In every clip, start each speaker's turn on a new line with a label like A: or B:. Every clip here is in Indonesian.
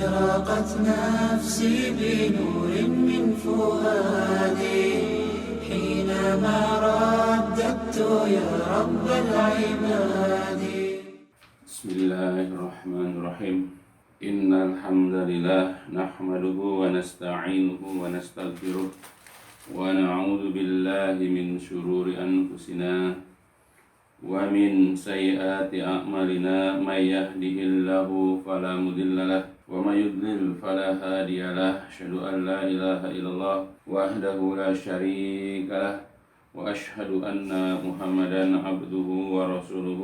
A: أشرقت نفسي بنور من فؤادي حينما رددت يا رب العباد.
B: بسم الله الرحمن الرحيم. إن الحمد لله نحمده ونستعينه ونستغفره ونعوذ بالله من شرور أنفسنا ومن سيئات أعمالنا. من يهده الله فلا مضل له ومن يضلل فلا هادي له. أشهد أن لا إله إلا الله وحده لا شريك له وأشهد أن محمدا عبده ورسوله.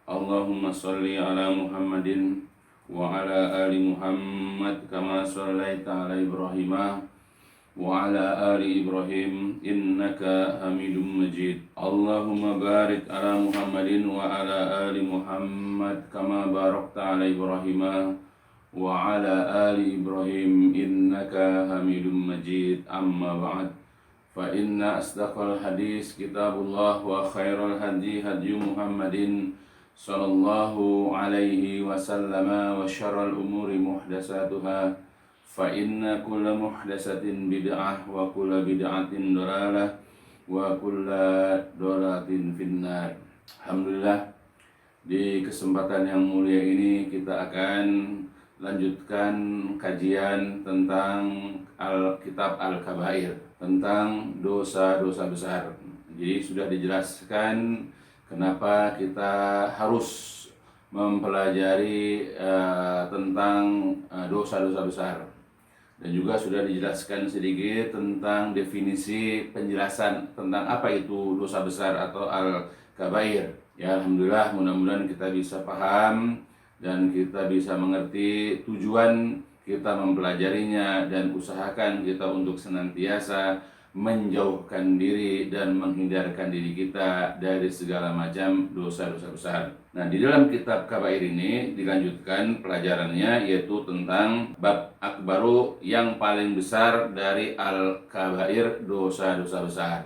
B: Allahumma salli ala Muhammadin wa ala ali Muhammad kama sallaita ala Ibrahim wa ala ali Ibrahim innaka Hamidum Majid. Allahumma barik ala Muhammadin wa ala ali Muhammad kama barakta ala Ibrahim wa ala ali Ibrahim innaka Hamidum Majid. Amma ba'd. Fa inna asdaqal hadis kitabullah wa khairal hadi hadi Muhammadin sallallahu alaihi wasallam wa syarrul umuri muhdatsatuha fa inna kulla muhdatsatin bid'ah wa kulla bid'atin dhalalah wa kulla dhalalatin finnar. Alhamdulillah, di kesempatan yang mulia ini kita akan lanjutkan kajian tentang kitab Al-Kabair, tentang dosa-dosa besar. Jadi sudah dijelaskan kenapa kita harus mempelajari tentang dosa-dosa besar, dan juga sudah dijelaskan sedikit tentang definisi penjelasan tentang apa itu dosa besar atau al-kabair. Ya, alhamdulillah, mudah-mudahan kita bisa paham dan kita bisa mengerti tujuan kita mempelajarinya, dan usahakan kita untuk senantiasa menjauhkan diri dan menghindarkan diri kita dari segala macam dosa-dosa besar. Nah, di dalam kitab Kabair ini dilanjutkan pelajarannya, yaitu tentang bab akbaru, yang paling besar dari al-kabair, dosa-dosa besar.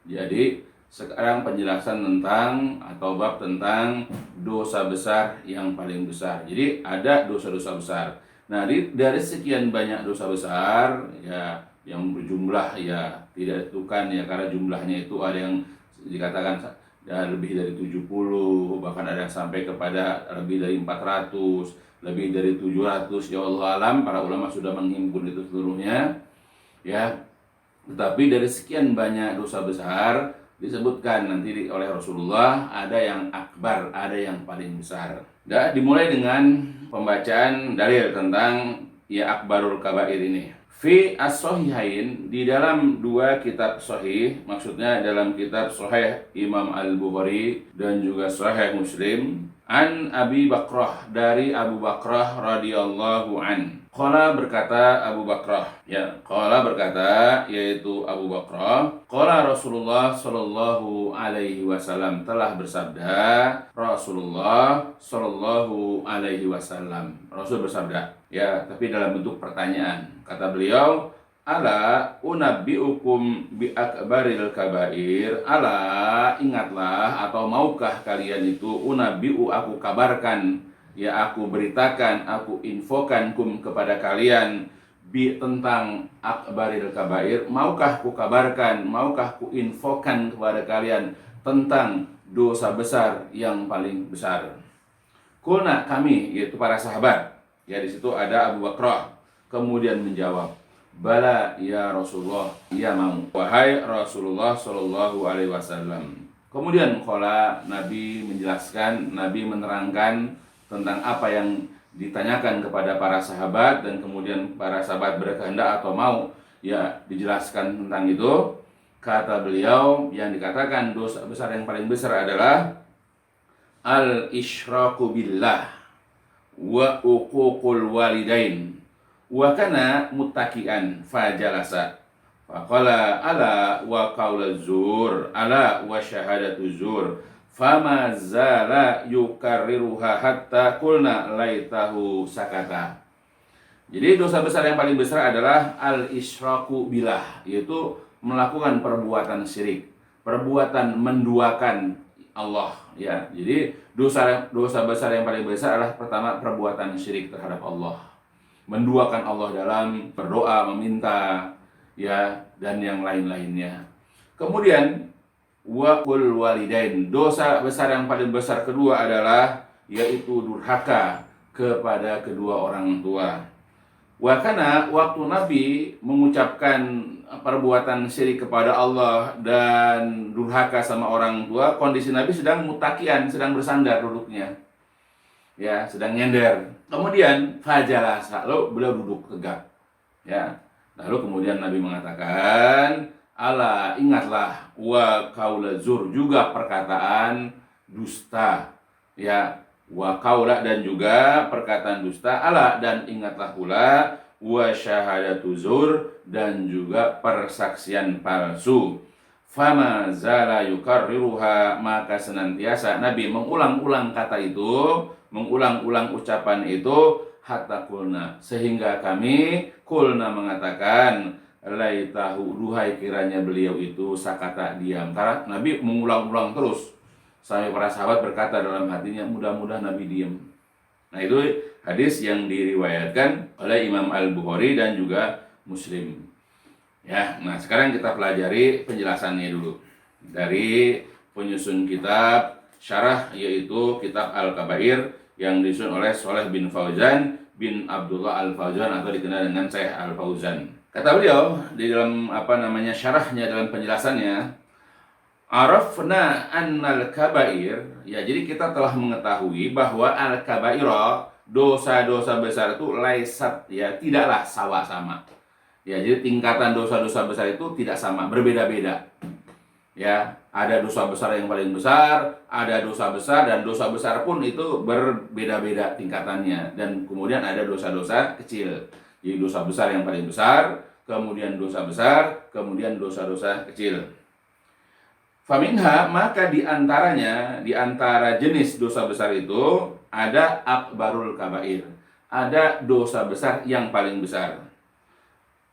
B: Jadi sekarang penjelasan tentang atau bab tentang dosa besar yang paling besar. Jadi ada dosa-dosa besar. Nah, dari sekian banyak dosa besar, ya, yang berjumlah ya tidak ditentukan ya, karena jumlahnya itu ada yang dikatakan ya, lebih dari 70, bahkan ada yang sampai kepada lebih dari 400, lebih dari 700. Ya Allah alam, para ulama sudah menghimpun itu seluruhnya ya. Tetapi dari sekian banyak dosa besar disebutkan nanti oleh Rasulullah, ada yang akbar, ada yang paling besar. Dan dimulai dengan pembacaan dalil tentang ya akbarul kabair ini. Fi as-sahihain, di dalam dua kitab sahih, maksudnya dalam kitab sahih Imam Al-Bukhari dan juga sahih Muslim, an Abi Bakrah, dari Abu Bakrah radhiyallahu an. Qala, berkata Abu Bakrah, ya, qala berkata, yaitu Abu Bakrah, qala Rasulullah sallallahu alaihi wasallam, telah bersabda Rasulullah sallallahu alaihi wasallam. Rasul bersabda, ya, tapi dalam bentuk pertanyaan. Kata beliau, ala unabbiukum bi akbaril kabair. Ala, ingatlah, atau maukah kalian itu, unabbiu, aku kabarkan, ya, aku beritakan, aku infokan kum kepada kalian, bi, tentang akbaril kabair. Maukah ku kabarkan, maukah ku infokan kepada kalian tentang dosa besar yang paling besar. Kulna, kami, yaitu para sahabat, ya, di situ ada Abu Bakrah, kemudian menjawab, bala ya Rasulullah, ya mau, wahai Rasulullah sallallahu alaihi wasallam. Kemudian qala, Nabi menjelaskan, Nabi menerangkan tentang apa yang ditanyakan kepada para sahabat, dan kemudian para sahabat berkehendak atau mau ya dijelaskan tentang itu. Kata beliau, yang dikatakan dosa besar yang paling besar adalah al-isyraku billah wa uququl walidain wa kana muttaqian fajalasa faqala ala wa qaulaz zur ala wa syahadatu zur fama zala yukarriruha hatta qulna laitahu sakata. Jadi dosa besar yang paling besar adalah al-isyraku billah, yaitu melakukan perbuatan syirik, perbuatan menduakan Allah, ya. Jadi dosa besar yang paling besar adalah pertama perbuatan syirik terhadap Allah. menduakan Allah dalam berdoa, meminta, ya, dan yang lain-lainnya. Kemudian waqul walidain, dosa besar yang paling besar kedua adalah yaitu durhaka kepada kedua orang tua. Karena waktu Nabi mengucapkan perbuatan syirik kepada Allah dan durhaka sama orang tua, kondisi Nabi sedang mutakian, sedang bersandar duduknya, ya, sedang nyender. Kemudian fajalasa, lalu beliau duduk tegak, ya. Lalu kemudian Nabi mengatakan, ala, ingatlah, wa qaula zur, juga perkataan dusta, ya, wa qaula, dan juga perkataan dusta, ala, dan ingatlah pula, wa syahadatu zur, dan juga persaksian palsu. Fama zala yukarriruha, maka senantiasa Nabi mengulang-ulang kata itu, mengulang-ulang ucapan itu, hatta kulna, sehingga kami kulna mengatakan, laitahu, duhai kiranya beliau itu sakata, diam. Karena Nabi mengulang-ulang terus sampai para sahabat berkata dalam hatinya, mudah-mudahan Nabi diam. Nah, itu hadis yang diriwayatkan oleh Imam Al-Bukhari dan juga Muslim. Ya, nah sekarang kita pelajari penjelasannya dulu dari penyusun kitab syarah, yaitu kitab Al-Kabair yang disusun oleh Shalih bin Fauzan bin Abdullah Al-Fauzan, atau dikenal dengan Syekh Al-Fauzan. Kata beliau di dalam syarahnya, dalam penjelasannya, arafna annal kabair, ya, jadi kita telah mengetahui bahwa al-kabaira, dosa-dosa besar itu laisat, ya, tidaklah sama. Ya, jadi tingkatan dosa-dosa besar itu tidak sama, berbeda-beda. Ya, ada dosa besar yang paling besar, ada dosa besar, dan dosa besar pun itu berbeda-beda tingkatannya. Dan kemudian ada dosa-dosa kecil. Jadi dosa besar yang paling besar, kemudian dosa besar, kemudian dosa-dosa kecil. Faminha, maka diantaranya, diantara jenis dosa besar itu ada akbarul kabair, ada dosa besar yang paling besar.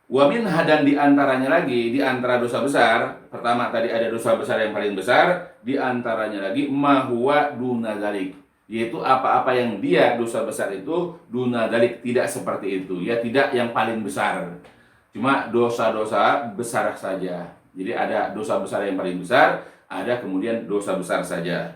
B: Wa minha, dan diantaranya lagi, diantara dosa besar, pertama tadi ada dosa besar yang paling besar, diantaranya lagi ma huwa duna dzalik, yaitu apa-apa yang dia dosa besar itu duna dzalik, tidak seperti itu, ya, tidak yang paling besar, cuma dosa-dosa besar saja. Jadi ada dosa besar yang paling besar, ada kemudian dosa besar saja.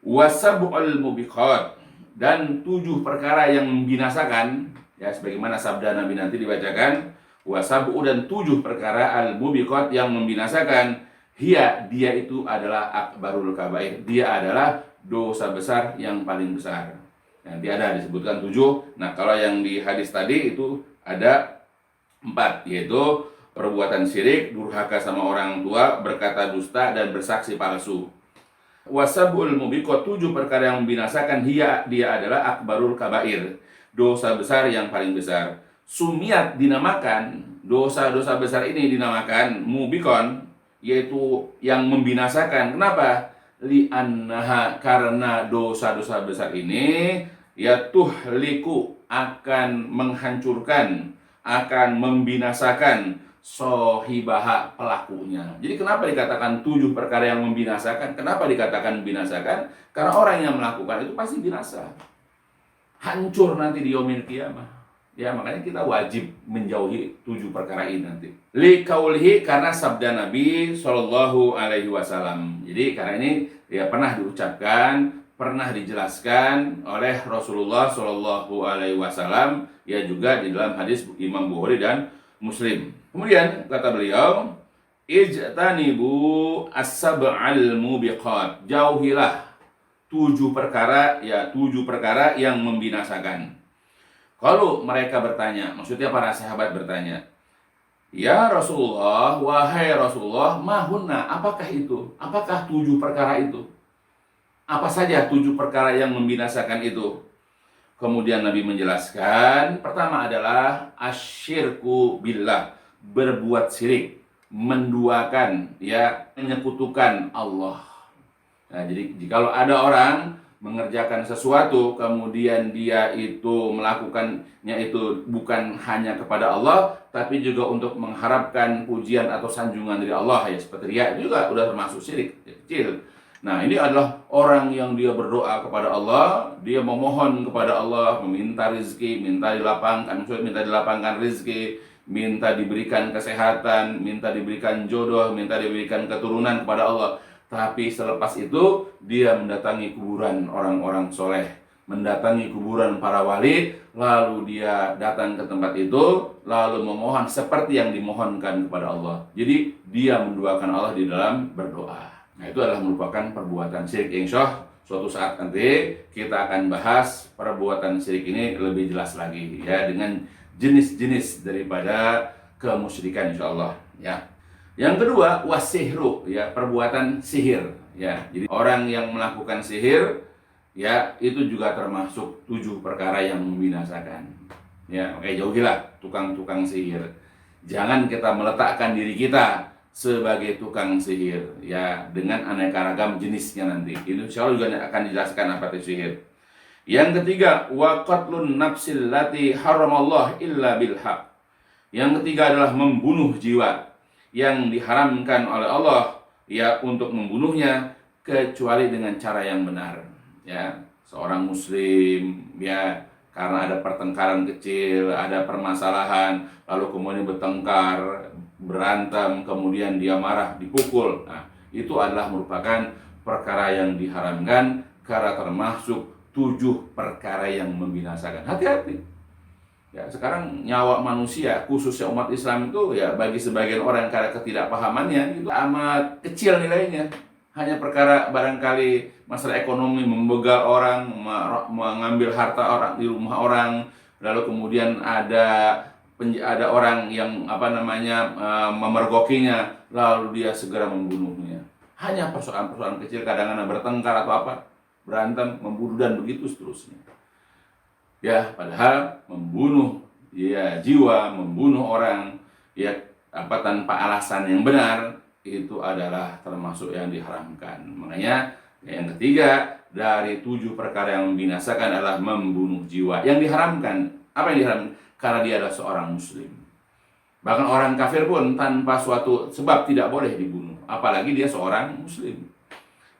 B: Wasab'ul mubiqat, dan 7 perkara yang membinasakan, ya, sebagaimana sabda Nabi nanti dibacakan, wasabu, dan 7 perkara al-mubiqat yang membinasakan, dia itu adalah akbarul kabair, dia adalah dosa besar yang paling besar. Nanti ada disebutkan 7. Nah, kalau yang di hadis tadi itu ada 4, yaitu perbuatan syirik, durhaka sama orang tua, berkata dusta, dan bersaksi palsu. Wasabul mubiqat, 7 perkara yang membinasakan, dia adalah akbarul kabair, dosa besar yang paling besar. Sumiat, dinamakan, dosa-dosa besar ini dinamakan mubikon, yaitu yang membinasakan. Kenapa? Li'annaha, karena dosa-dosa besar ini ya tuhliku, akan menghancurkan, akan membinasakan sohibaha, pelakunya. Jadi kenapa dikatakan 7 perkara yang membinasakan? Kenapa dikatakan membinasakan? Karena orang yang melakukan itu pasti binasa, hancur nanti di yaumil qiyamah. Ya, makanya kita wajib menjauhi 7 perkara ini nanti. Liqaulihi, karena sabda Nabi Shallallahu Alaihi Wasallam. Jadi karena ini ya pernah diucapkan, pernah dijelaskan oleh Rasulullah Shallallahu Alaihi Wasallam, ya, juga di dalam hadis Imam Bukhari dan Muslim. Kemudian kata beliau, ijtanibu as-sab'al mubiqat, jauhilah 7 perkara, ya, 7 perkara yang membinasakan. Kalau mereka bertanya, maksudnya para sahabat bertanya, ya Rasulullah, wahai Rasulullah, mahunna, apakah itu? Apakah 7 perkara itu? Apa saja 7 perkara yang membinasakan itu? Kemudian Nabi menjelaskan, pertama adalah asyirku billah, berbuat syirik, menduakan, ya, menyekutukan Allah. Nah, jadi jikalau ada orang mengerjakan sesuatu, kemudian dia itu melakukannya itu bukan hanya kepada Allah, tapi juga untuk mengharapkan pujian atau sanjungan dari Allah, ya, seperti riya, itu juga sudah termasuk syirik, ya, kecil. Nah, ini adalah orang yang dia berdoa kepada Allah, dia memohon kepada Allah, meminta rezeki, minta dilapangkan rezeki, minta diberikan kesehatan, minta diberikan jodoh, minta diberikan keturunan kepada Allah. Tapi selepas itu dia mendatangi kuburan orang-orang soleh, mendatangi kuburan para wali, lalu dia datang ke tempat itu, lalu memohon seperti yang dimohonkan kepada Allah. Jadi dia menduakan Allah di dalam berdoa. Nah, itu adalah merupakan perbuatan syirik. Insya Allah suatu saat nanti kita akan bahas perbuatan syirik ini lebih jelas lagi ya, dengan jenis-jenis daripada kemusyrikan insya Allah ya. Yang kedua, wasihru ya, perbuatan sihir ya. Jadi orang yang melakukan sihir ya, itu juga termasuk 7 perkara yang membinasakan ya. Oke, jauhilah tukang-tukang sihir. Jangan kita meletakkan diri kita sebagai tukang sihir ya, dengan aneka ragam jenisnya nanti. Itu insya Allah juga akan dijelaskan apa itu sihir. Yang ketiga, wa qatlun nafsil lati haramallah illa bil haq. Yang ketiga adalah membunuh jiwa yang diharamkan oleh Allah ya untuk membunuhnya kecuali dengan cara yang benar ya. Seorang muslim ya, karena ada pertengkaran kecil, ada permasalahan, lalu kemudian bertengkar, berantem, kemudian dia marah, dipukul. Nah, itu adalah merupakan perkara yang diharamkan karena termasuk 7 perkara yang membinasakan. Hati-hati. Ya, sekarang nyawa manusia, khususnya umat Islam itu ya, bagi sebagian orang karena ketidakpahamannya itu amat kecil nilainya. Hanya perkara barangkali masalah ekonomi, membegal orang, mengambil harta orang di rumah orang, lalu kemudian ada orang yang memergokinya, lalu dia segera membunuhnya. Hanya persoalan-persoalan kecil, kadang-kadang bertengkar atau apa, berantem, membunuh dan begitu seterusnya. Ya, padahal membunuh ya jiwa, membunuh orang ya tanpa alasan yang benar itu adalah termasuk yang diharamkan. Makanya yang ketiga dari 7 perkara yang membinasakan adalah membunuh jiwa. Yang diharamkan, apa yang diharamkan? Karena dia adalah seorang muslim. Bahkan orang kafir pun tanpa suatu sebab tidak boleh dibunuh, apalagi dia seorang muslim.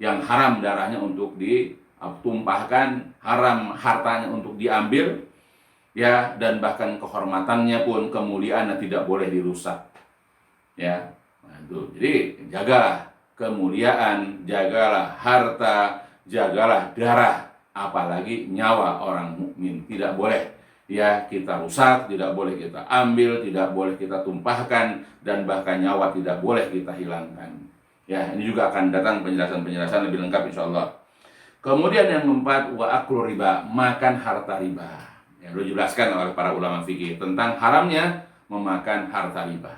B: Yang haram darahnya untuk ditumpahkan, haram hartanya untuk diambil ya, dan bahkan kehormatannya pun, kemuliaannya tidak boleh dirusak ya. Nah, itu. Jadi jagalah kemuliaan, jagalah harta, jagalah darah, apalagi nyawa orang mukmin tidak boleh ya kita rusak, tidak boleh kita ambil, tidak boleh kita tumpahkan, dan bahkan nyawa tidak boleh kita hilangkan. Ya, ini juga akan datang penjelasan-penjelasan lebih lengkap insyaallah. Kemudian yang keempat, wa aklu riba, makan harta riba. Ya, sudah dijelaskan oleh para ulama fikih tentang haramnya memakan harta riba.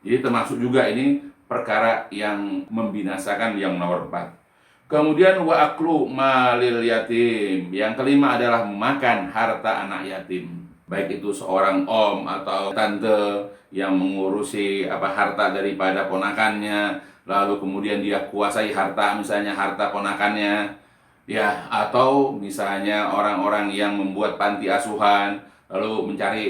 B: Jadi termasuk juga ini perkara yang membinasakan yang nomor 4. Kemudian wa aklu malil yatim. Yang kelima adalah memakan harta anak yatim. Baik itu seorang om atau tante yang mengurusi harta daripada ponakannya, lalu kemudian dia kuasai harta, misalnya harta ponakannya, ya, atau misalnya orang-orang yang membuat panti asuhan, lalu mencari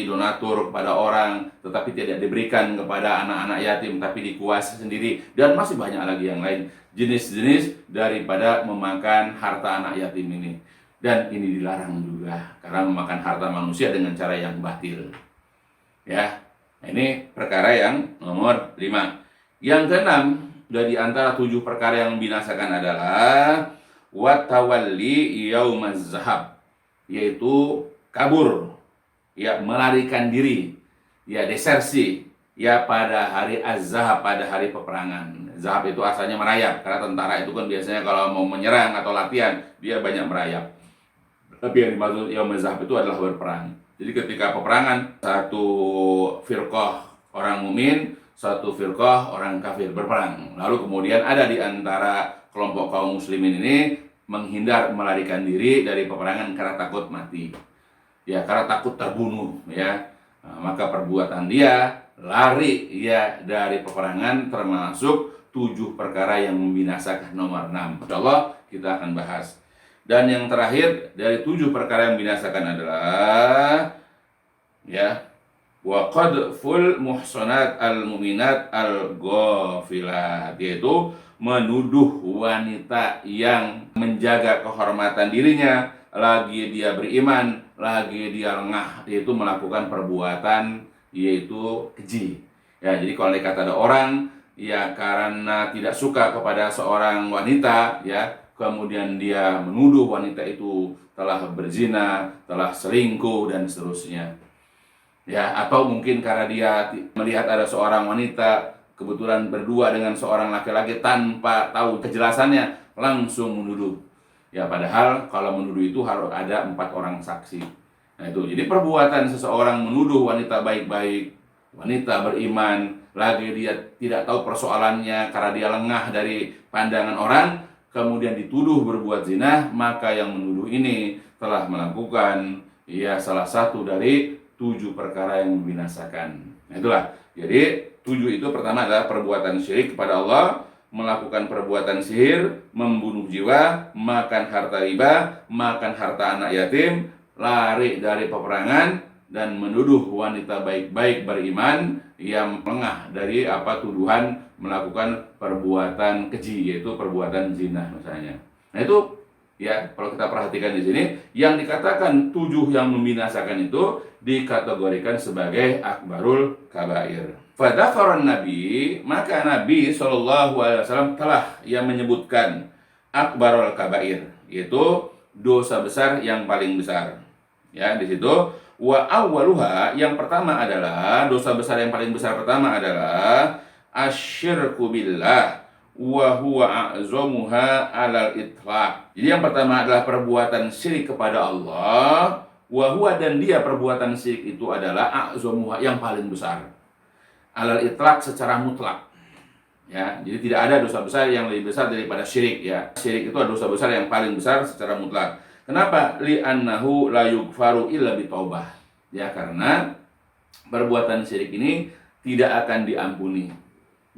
B: donatur kepada orang, tetapi tidak diberikan kepada anak-anak yatim, tapi dikuasai sendiri, dan masih banyak lagi yang lain jenis-jenis daripada memakan harta anak yatim ini. Dan ini dilarang juga karena memakan harta manusia dengan cara yang batil. Ya, ini perkara yang nomor 5. Yang keenam, dari antara 7 perkara yang membinasakan adalah watawalli yaumaz zahab, yaitu kabur, ya, melarikan diri, ya, desersi, ya, pada hari az-zahab, pada hari peperangan. Zahab itu asalnya merayap, karena tentara itu kan biasanya kalau mau menyerang atau latihan dia banyak merayap. Tapi yang dimaksud yaumaz zahab itu adalah berperang. Jadi ketika peperangan, satu firqah orang mukmin, satu firqah orang kafir berperang. Lalu kemudian ada di antara kelompok kaum muslimin ini menghindar, melarikan diri dari peperangan karena takut mati. Ya, karena takut terbunuh ya. Nah, maka perbuatan dia lari ya dari peperangan termasuk 7 perkara yang membinasakan nomor 6. Insyaallah kita akan bahas. Dan yang terakhir dari 7 perkara yang membinasakan adalah ya wa qadful muhsanat al mu'minat al ghafilat, yaitu menuduh wanita yang menjaga kehormatan dirinya, lagi dia beriman, lagi dia lengah, yaitu melakukan perbuatan yaitu keji. Ya, jadi kalau dikata ada orang ya karena tidak suka kepada seorang wanita, ya, kemudian dia menuduh wanita itu telah berzina, telah selingkuh dan seterusnya. Ya, atau mungkin karena dia melihat ada seorang wanita kebetulan berdua dengan seorang laki-laki tanpa tahu kejelasannya, langsung menuduh. Ya, padahal kalau menuduh itu harus ada 4 orang saksi. Nah itu, jadi perbuatan seseorang menuduh wanita baik-baik, wanita beriman, lagi dia tidak tahu persoalannya karena dia lengah dari pandangan orang, kemudian dituduh berbuat zina, maka yang menuduh ini telah melakukan ya salah satu dari 7 perkara yang membinasakan. Nah itulah, jadi 7 itu pertama adalah perbuatan syirik kepada Allah, melakukan perbuatan sihir, membunuh jiwa, makan harta riba, makan harta anak yatim, lari dari peperangan, dan menuduh wanita baik-baik beriman yang lengah dari tuduhan melakukan perbuatan keji, yaitu perbuatan zina misalnya. Nah itu ya, kalau kita perhatikan di sini, yang dikatakan 7 yang membinasakan itu dikategorikan sebagai akbarul kabair. Fadzakarun Nabi, maka Nabi SAW telah yang menyebutkan akbarul kabair, yaitu dosa besar yang paling besar. Ya, di situ wa awwaluha, yang pertama adalah dosa besar yang paling besar pertama adalah asyirku billah wa huwa a'zamuha 'alal itlaq. Jadi yang pertama adalah perbuatan syirik kepada Allah, wa huwa, dan dia perbuatan syirik itu adalah a'zamuha, yang paling besar. 'Alal itlaq, secara mutlak. Ya, jadi tidak ada dosa besar yang lebih besar daripada syirik, ya. Syirik itu adalah dosa besar yang paling besar secara mutlak. Kenapa? Li'annahu la yughfaru illa bitaubah. Ya, karena perbuatan syirik ini tidak akan diampuni,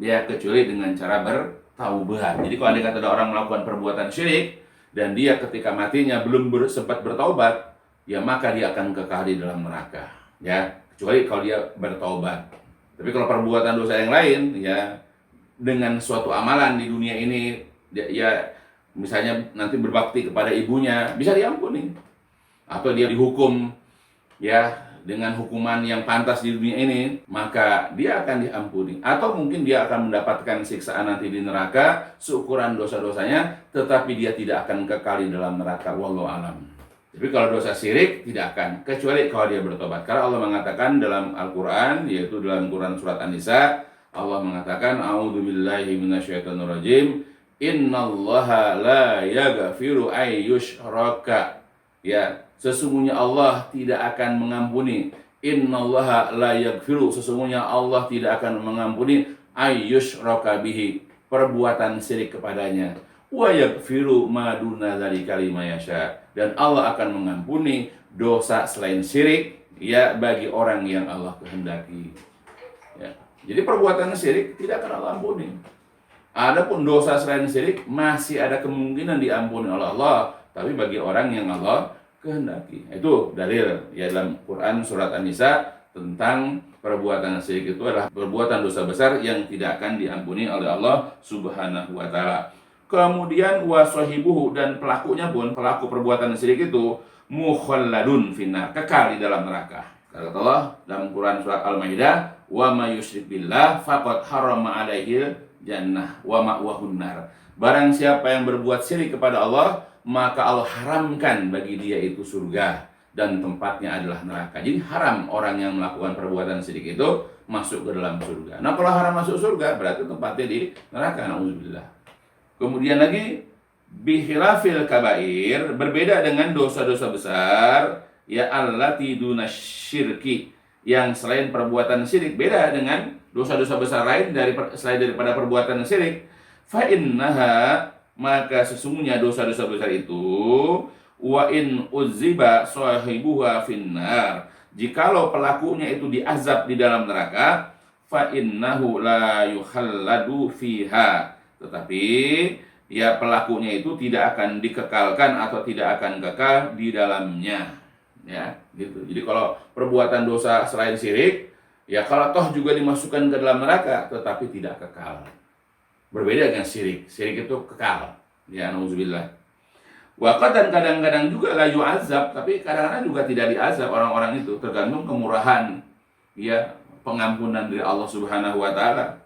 B: ya, kecuali dengan cara bertaubat. Jadi kalau ada orang melakukan perbuatan syirik dan dia ketika matinya belum sempat bertaubat, ya maka dia akan kekal di dalam neraka, ya, kecuali kalau dia bertaubat. Tapi kalau perbuatan dosa yang lain, ya, dengan suatu amalan di dunia ini, ya misalnya nanti berbakti kepada ibunya, bisa diampuni. Atau dia dihukum, ya, dengan hukuman yang pantas di dunia ini, maka dia akan diampuni. Atau mungkin dia akan mendapatkan siksaan nanti di neraka seukuran dosa-dosanya, tetapi dia tidak akan kekal di dalam neraka. Wallahu alam. Tapi kalau dosa syirik tidak akan, kecuali kalau dia bertobat. Karena Allah mengatakan dalam Al-Quran, yaitu dalam Quran surat An-Nisa, Allah mengatakan, a'udzubillahi minasyaitonirrajim, innallaha la yaghfiru ayyushraka. Ya, sesungguhnya Allah tidak akan mengampuni. Innallaha la yaghfiru, sesungguhnya Allah tidak akan mengampuni ayyushraka bihi, perbuatan syirik kepadanya. Wa yaghfiru ma duna dzalika liman yasha, dan Allah akan mengampuni dosa selain syirik, ya, bagi orang yang Allah kehendaki. Ya. Jadi perbuatan syirik tidak akan Allah ampuni. Adapun dosa selain syirik masih ada kemungkinan diampuni oleh Allah, tapi bagi orang yang Allah kehendaki. Itu dalil ya dalam Quran surat An-Nisa tentang perbuatan syirik itu adalah perbuatan dosa besar yang tidak akan diampuni oleh Allah Subhanahu wa taala. Kemudian wasahibuhu, dan pelakunya pun, pelaku perbuatan syirik itu mukhalladun finnar, kekal di dalam neraka. Kata Allah dalam Quran surat Al-Maidah, wa may yusyrik billah faqad harrama alaihil jannah wa ma'wahun nar. Barang siapa yang berbuat syirik kepada Allah, maka Allah haramkan bagi dia itu surga, dan tempatnya adalah neraka. Jadi haram orang yang melakukan perbuatan syirik itu masuk ke dalam surga. Nah, kalau haram masuk surga, berarti tempatnya di neraka. Nauzubillah. Kemudian lagi, bihilafil kabair, berbeda dengan dosa-dosa besar, ya, allati dunasyirki, yang selain perbuatan syirik, beda dengan dosa-dosa besar lain selain daripada perbuatan syirik. Fa innaha, maka sesungguhnya dosa-dosa besar itu, wa in uzziba sahibuha finnar, jikalau pelakunya itu diazab di dalam neraka, fa innahu la yukhalladu fiha, tetapi ya pelakunya itu tidak akan dikekalkan atau tidak akan kekal di dalamnya, ya, gitu. Jadi kalau perbuatan dosa selain syirik, ya kalau toh juga dimasukkan ke dalam neraka, tetapi tidak kekal. Berbeda dengan syirik. Syirik itu kekal. Ya, nauzubillah. Waqad dan kadang-kadang juga la yu'azab, tapi kadang-kadang juga tidak diazab orang-orang itu, tergantung kemurahan ya pengampunan dari Allah Subhanahu wa taala.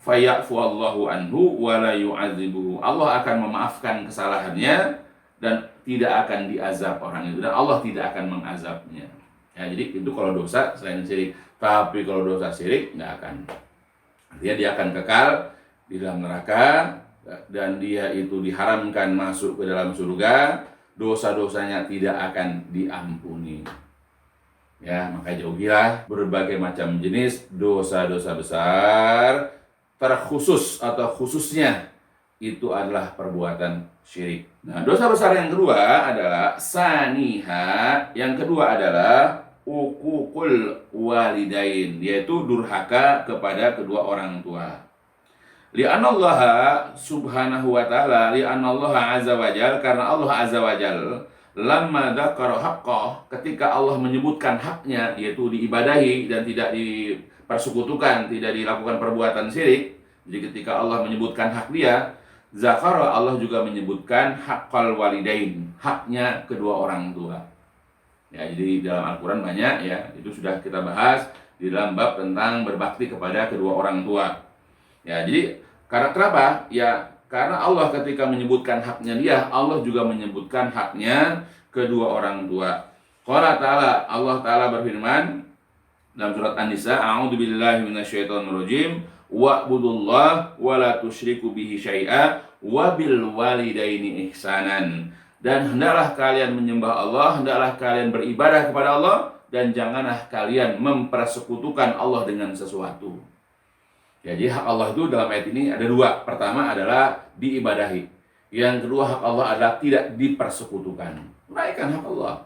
B: Fayafu Allahu anhu wa la yu'adzibuhu. Allah akan memaafkan kesalahannya dan tidak akan diazab orang itu, dan Allah tidak akan mengazabnya. Ya, jadi itu kalau dosa selain syirik. Tapi kalau dosa syirik nggak akan. Artinya dia akan kekal di dalam neraka, dan dia itu diharamkan masuk ke dalam surga, dosa-dosanya tidak akan diampuni. Ya, maka jauhilah berbagai macam jenis dosa-dosa besar, terkhusus atau khususnya itu adalah perbuatan syirik. Nah, dosa besar yang kedua adalah saniha, yang kedua adalah uququl walidain, yaitu durhaka kepada kedua orang tua. Li'anallaha subhanahu wa ta'ala, li'anallaha azza wa jal, karena Allah azza wa jal lamma dzakara haqqah, ketika Allah menyebutkan haknya, yaitu diibadahi dan tidak dipersekutukan, tidak dilakukan perbuatan syirik. Jadi ketika Allah menyebutkan hak dia, zakara, Allah juga menyebutkan haqqal walidain, haknya kedua orang tua. Ya, jadi dalam Al-Quran banyak ya, itu sudah kita bahas di dalam bab tentang berbakti kepada kedua orang tua. Ya, jadi karena kenapa? Ya, karena Allah ketika menyebutkan haknya dia, Allah juga menyebutkan haknya kedua orang tua. Qala ta'ala, Allah Ta'ala berfirman dalam surat An-Nisa, a'udzubillahi minasyaitonirrajim, wa'budullah wa la tusyriku bihi syai'a wa bil walidaini ihsanan. Dan hendaklah kalian menyembah Allah, hendaklah kalian beribadah kepada Allah, dan janganlah kalian mempersekutukan Allah dengan sesuatu. Ya, jadi hak Allah itu dalam ayat ini ada dua. Pertama adalah diibadahi. Yang kedua, hak Allah adalah tidak dipersekutukan. Tunaikan hak Allah.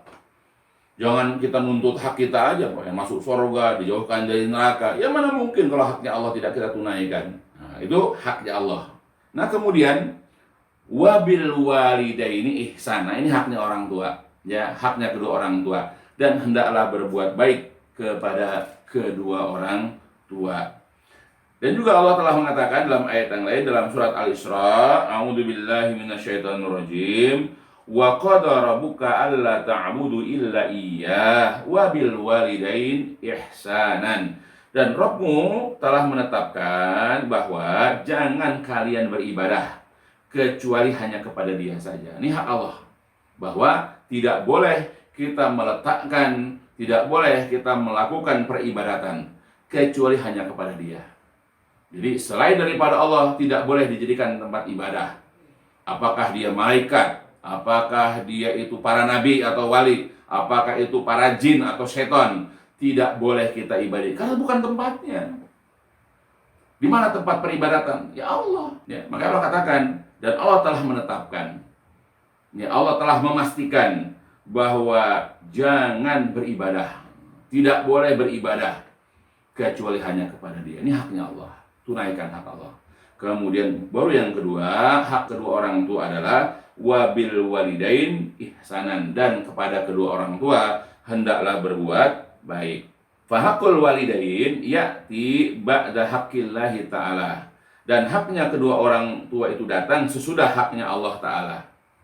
B: Jangan kita nuntut hak kita aja, yang masuk surga, dijauhkan dari neraka. Ya mana mungkin kalau haknya Allah tidak kita tunaikan. Nah, itu haknya Allah. Nah, kemudian wabil walidaini ihsana, ini haknya orang tua. Ya, haknya kedua orang tua. Dan hendaklah berbuat baik kepada kedua orang tua. Dan juga Allah telah mengatakan dalam ayat yang lain dalam surat Al-Isra, a'udzubillahi minasyaitonirrajim, wa qadara rabbuka alla ta'budu illa iyyah wa bil walidain ihsanan. Dan Rabbmu telah menetapkan bahwa jangan kalian beribadah kecuali hanya kepada Dia saja. Ini hak Allah, bahwa tidak boleh kita meletakkan, tidak boleh kita melakukan peribadatan kecuali hanya kepada Dia. Jadi selain daripada Allah tidak boleh dijadikan tempat ibadah. Apakah dia malaikat, apakah dia itu para nabi atau wali, apakah itu para jin atau setan, tidak boleh kita ibadati karena bukan tempatnya. Di mana tempat peribadatan? Ya Allah. Ya, maka Allah katakan, dan Allah telah menetapkan. Ya, Allah telah memastikan bahwa jangan beribadah, tidak boleh beribadah kecuali hanya kepada Dia. Ini haknya Allah. Tunaikan hak Allah. Kemudian baru yang kedua, hak kedua orang tua adalah wabil walidain ihsanan, dan kepada kedua orang tua hendaklah berbuat baik. Fahaqul walidain ya'ti ba'da haqqillahi ta'ala, dan haknya kedua orang tua itu datang sesudah haknya Allah Ta'ala.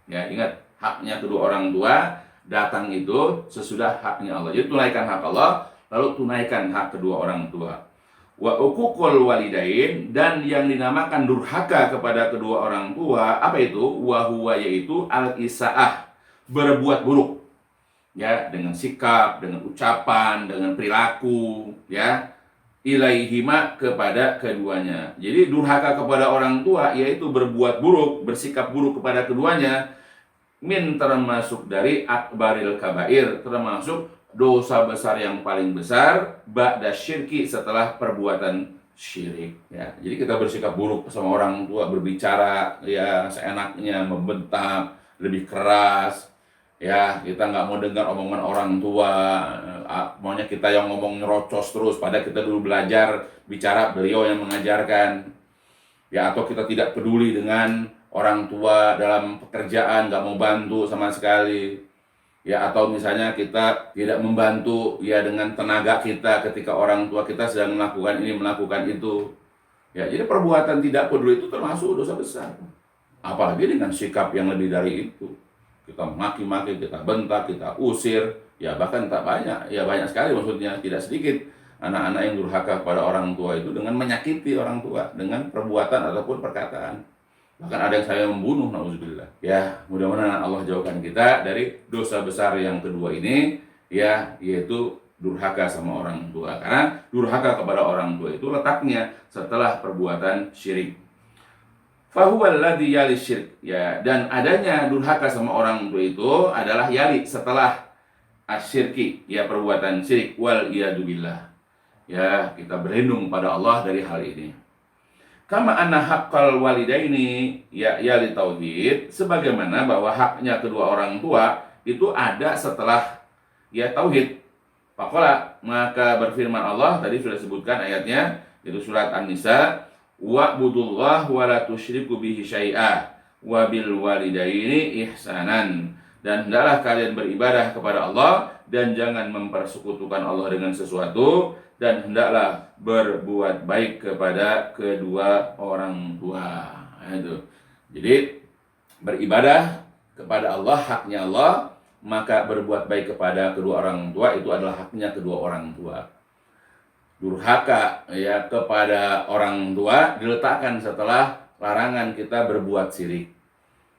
B: Ya, ingat, haknya kedua orang tua datang itu sesudah haknya Allah. Jadi tunaikan hak Allah, lalu tunaikan hak kedua orang tua. Wa uququl walidain, dan yang dinamakan durhaka kepada kedua orang tua, apa itu? Wa huwa, yaitu al-isaah, berbuat buruk. Ya, dengan sikap, dengan ucapan, dengan perilaku, ya, ilaihima, kepada keduanya. Jadi durhaka kepada orang tua yaitu berbuat buruk, bersikap buruk kepada keduanya, termasuk dari akbaril kabair, termasuk dosa besar yang paling besar, ba'da syirki, setelah perbuatan syirik. Ya, jadi kita bersikap buruk sama orang tua, berbicara ya seenaknya, membentak, lebih keras. Ya, kita nggak mau dengar omongan orang tua, maunya kita yang ngomong nyerocos terus, padahal kita dulu belajar bicara, beliau yang mengajarkan. Ya, atau kita tidak peduli dengan orang tua dalam pekerjaan, nggak mau bantu sama sekali. Ya, atau misalnya kita tidak membantu ya dengan tenaga kita ketika orang tua kita sedang melakukan ini, melakukan itu. Ya, jadi perbuatan tidak peduli itu termasuk dosa besar. Apalagi dengan sikap yang lebih dari itu. Kita maki-maki, kita bentak, kita usir, ya bahkan tak banyak, ya banyak sekali maksudnya, tidak sedikit anak-anak yang durhaka kepada orang tua itu dengan menyakiti orang tua, dengan perbuatan ataupun perkataan. Bahkan ada yang saya membunuh, na'udzubillah. Ya, mudah-mudahan Allah jauhkan kita dari dosa besar yang kedua ini, ya, yaitu durhaka sama orang tua. Karena durhaka kepada orang tua itu letaknya setelah perbuatan syirik. Fahuwal ladzi yali syirik, ya, dan adanya durhaka sama orang tua itu adalah yali setelah asyirki, ya, perbuatan syirik, wal iyadu billah. Ya, kita berlindung pada Allah dari hal ini. Kama anna haqqal walidaini ya yali tauhid, sebagaimana bahwa haknya kedua orang tua itu ada setelah ya tauhid. Faqala, maka berfirman Allah, tadi sudah sebutkan ayatnya, itu surat An-Nisa, wa'budullah wa la tusyriku bihi syai'a wa bil walidaini ihsanan. Dan hendaklah kalian beribadah kepada Allah dan jangan mempersekutukan Allah dengan sesuatu, dan hendaklah berbuat baik kepada kedua orang tua. Itu. Jadi beribadah kepada Allah, haknya Allah, maka berbuat baik kepada kedua orang tua itu adalah haknya kedua orang tua. Durhaka ya kepada orang tua diletakkan setelah larangan kita berbuat syirik.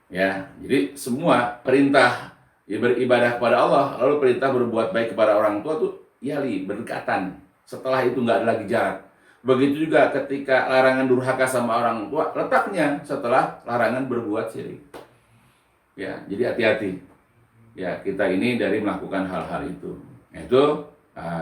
B: Ya, jadi semua perintah ya beribadah kepada Allah, lalu perintah berbuat baik kepada orang tua itu yali, berdekatan. Setelah itu nggak ada lagi jarak. Begitu juga ketika larangan durhaka sama orang tua, letaknya setelah larangan berbuat syirik. Ya, jadi hati-hati. Ya, kita ini dari melakukan hal-hal itu. Itu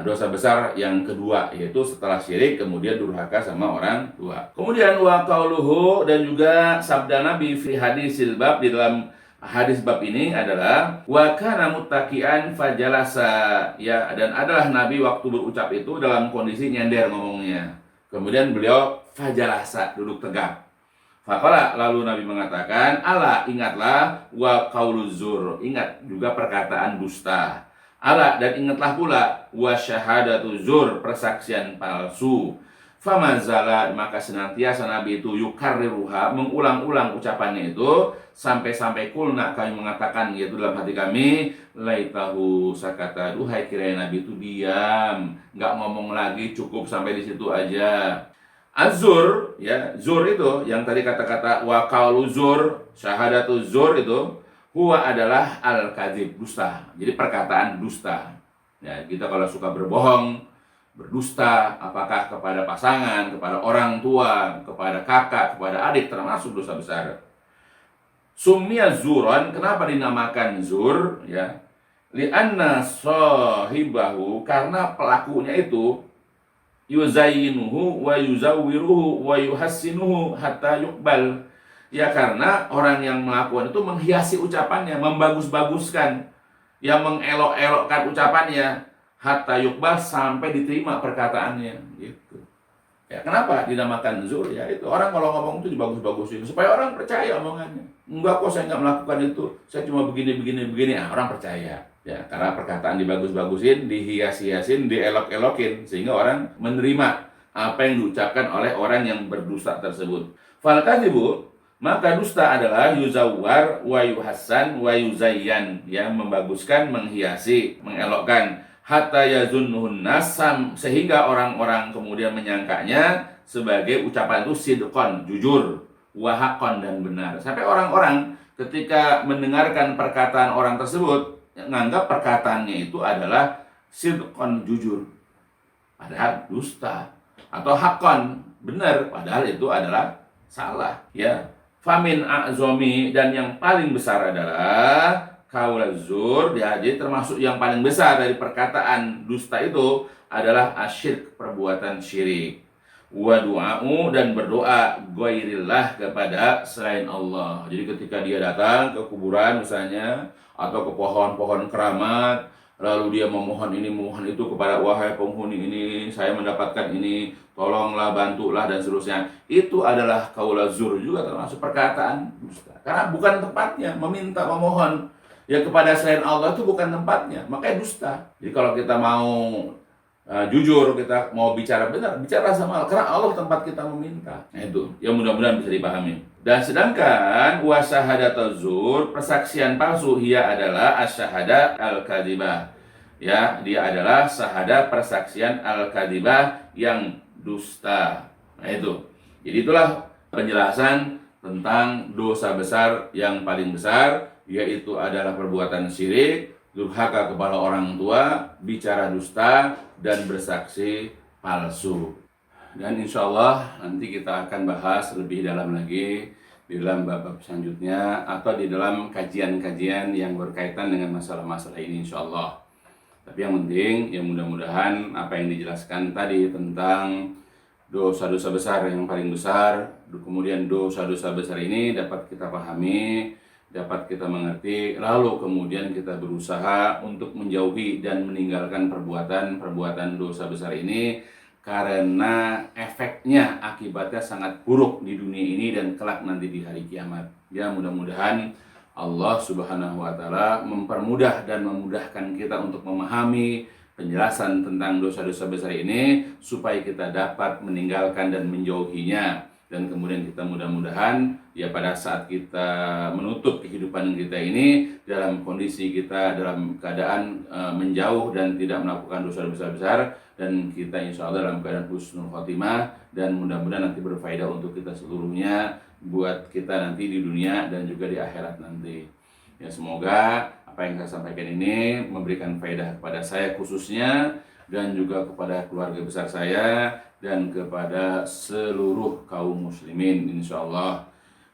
B: dosa besar yang kedua, yaitu setelah syirik kemudian durhaka sama orang tua. Kemudian wa qauluhu, dan juga sabda Nabi fi hadisil bab, di dalam hadis bab ini adalah wa kana muttaqian fajalasa, ya, dan adalah Nabi waktu berucap itu dalam kondisi nyender ngomongnya. Kemudian beliau fajalasa, duduk tegak. Faqala, lalu Nabi mengatakan, ala, ingatlah, wa qauluz zur, ingat juga perkataan dusta. Ala, dan ingatlah pula, wa syahadatu zur, persaksian palsu. Famazala, maka senantiasa Nabi itu yukarriruha, mengulang-ulang ucapannya itu, sampai-sampai kulna, kami mengatakan, yaitu dalam hati kami, laitahu sakata, duhai kiranya Nabi itu diam, nggak ngomong lagi, cukup sampai di situ aja. Az-zur, ya, zur itu yang tadi kata-kata wa qaulu zur, syahadatu zur itu huwa adalah al-kadzib, dusta. Jadi perkataan dusta. Ya, kita kalau suka berbohong, berdusta, apakah kepada pasangan, kepada orang tua, kepada kakak, kepada adik, termasuk dosa besar. Summiya zuran, kenapa dinamakan zur? Ya, li'anna sahibahu, karena pelakunya itu yuzayyinuhu wa yuzawwiruhu wa yuhassinuhu hatta yuqbal. Ya, karena orang yang melakukan itu menghiasi ucapannya, membagus-baguskan, yang mengelok-elokkan ucapannya, hatta yuqbal, sampai diterima perkataannya, gitu. Ya, kenapa dinamakan zur? Ya, itu orang kalau ngomong itu dibagus-bagusin supaya orang percaya omongannya. Enggak kok, saya nggak melakukan itu, saya cuma begini, orang percaya. Ya, karena perkataan dibagus-bagusin, dihias-hiasin, dielok-elokin, sehingga orang menerima apa yang diucapkan oleh orang yang berdusta tersebut. Fal kadzibu, maka dusta adalah yuzawwar wa yuhassan wa yuzayyan, ya, membaguskan, menghiasi, mengelokkan, hatta yazunnuhun nasam, sehingga orang-orang kemudian menyangkanya sebagai ucapan itu sidqon, jujur, wa haqqon, dan benar. Sampai orang-orang ketika mendengarkan perkataan orang tersebut menganggap perkataannya itu adalah sidqon, jujur, padahal dusta, atau haqqon, benar, padahal itu adalah salah. Ya, famin a'zomi, dan yang paling besar adalah qaulaz zur, ya, jadi termasuk yang paling besar dari perkataan dusta itu adalah asyirk, perbuatan syirik. Wa du'a'u, dan berdoa ghairillah, kepada selain Allah. Jadi ketika dia datang ke kuburan misalnya, atau ke pohon-pohon keramat, lalu dia memohon ini, memohon itu kepada wahai penghuni ini, saya mendapatkan ini, tolonglah, bantulah, dan seterusnya. Itu adalah qaulaz zur, juga termasuk perkataan dusta. Karena bukan tempatnya meminta, memohon ya kepada selain Allah, itu bukan tempatnya, makanya dusta. Jadi kalau kita mau jujur, kita mau bicara benar, bicara sama Allah, karena Allah tempat kita meminta. Nah, itu yang mudah-mudahan bisa dipahami. Dan sedangkan wasyahadatuz zur, persaksian palsu, ia adalah asyhada al-kadzibah. Ya, dia adalah syahadat persaksian al-kadzibah yang dusta. Nah, itu. Jadi itulah penjelasan tentang dosa besar yang paling besar, yaitu adalah perbuatan syirik, durhaka kepada orang tua, bicara dusta, dan bersaksi palsu. Dan insya Allah nanti kita akan bahas lebih dalam lagi di dalam bab selanjutnya atau di dalam kajian-kajian yang berkaitan dengan masalah-masalah ini insya Allah. Tapi yang penting, ya mudah-mudahan apa yang dijelaskan tadi tentang dosa-dosa besar yang paling besar, kemudian dosa-dosa besar ini dapat kita pahami, dapat kita mengerti, lalu kemudian kita berusaha untuk menjauhi dan meninggalkan perbuatan-perbuatan dosa besar ini, karena efeknya, akibatnya sangat buruk di dunia ini dan kelak nanti di hari kiamat. Ya, mudah-mudahan Allah Subhanahu wa Ta'ala mempermudah dan memudahkan kita untuk memahami penjelasan tentang dosa-dosa besar ini, supaya kita dapat meninggalkan dan menjauhinya. Dan kemudian kita mudah-mudahan ya pada saat kita menutup kehidupan kita ini dalam kondisi kita dalam keadaan menjauh dan tidak melakukan dosa-dosa besar, dan kita insya Allah dalam keadaan husnul khotimah, dan mudah-mudahan nanti berfaedah untuk kita seluruhnya, buat kita nanti di dunia dan juga di akhirat nanti. Ya, semoga apa yang saya sampaikan ini memberikan faedah kepada saya khususnya, dan juga kepada keluarga besar saya, dan kepada seluruh kaum muslimin insyaallah.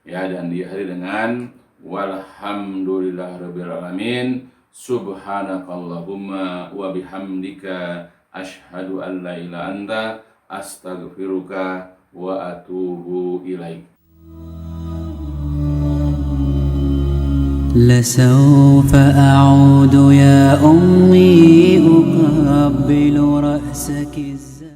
B: Ya, dan diakhiri dengan walhamdulillahirabbil alamin, subhanakallahumma wa bihamdika asyhadu an la ilaha anta astaghfiruka wa atubu ilaik.
A: لسوف أعود يا أمي أقبل رأسك